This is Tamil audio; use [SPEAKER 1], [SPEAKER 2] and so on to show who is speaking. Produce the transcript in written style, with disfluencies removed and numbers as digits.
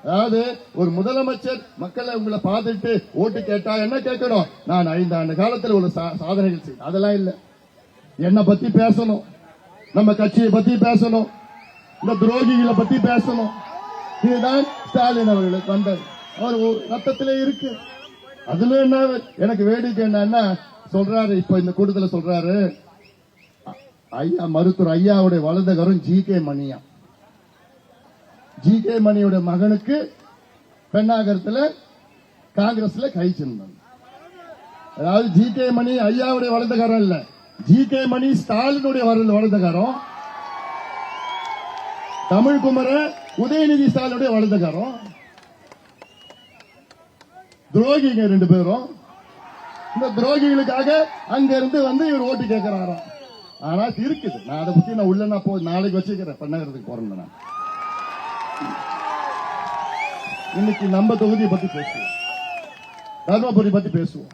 [SPEAKER 1] அதாவது ஒரு முதலமைச்சர் மக்களை உங்களை பார்த்துட்டு ஓட்டு கேட்டா என்ன கேட்கணும்? நான் 5 ஆண்டு காலத்தில் உள்ள சாதனைகள் செய்ய, அதெல்லாம் இல்ல. என்ன பத்தி பேசணும், நம்ம கட்சியை பத்தி பேசணும், இந்த துரோகிகளை பத்தி பேசணும். இதுதான் ஸ்டாலின் அவர்களுக்கு வந்தது. அவர் ரத்தத்திலே இருக்கு. அதுல என்ன எனக்கு வேடிக்கை என்னன்னா சொல்றாரு, இப்ப இந்த கூட்டத்தில் சொல்றாரு, ஐயா மருத்துவர் ஐயாவுடைய வலதுகரம் ஜி.கே. மணியா. ஜி.கே. மணியோட மகனுக்கு பெண்ணாகரத்தில் காங்கிரஸ்ல கை சின்னம். அதாவது ஜி.கே. மணி ஐயாவுடைய வலதுகரம் இல்ல, ஜி.கே. மணி ஸ்டாலினுடைய வலதுகரம், தமிழ்குமர உதயநிதி ஸ்டாலினுடைய வலதுகரம். துரோகிங்க 2 பேரும். இந்த துரோகிகளுக்காக அங்க இருந்து இவர் ஓட்டு கேட்கிறாராம். ஆனா இருக்குது. நான் அதை பத்தி நான் உள்ள நாளைக்கு வச்சுக்கிறேன். பெண்ணாகரத்துக்கு போறேன். நான் இன்னைக்கு நம்ம தொகுதியை பத்தி பேசுவோம், தர்மபுரி பத்தி பேசுவோம்.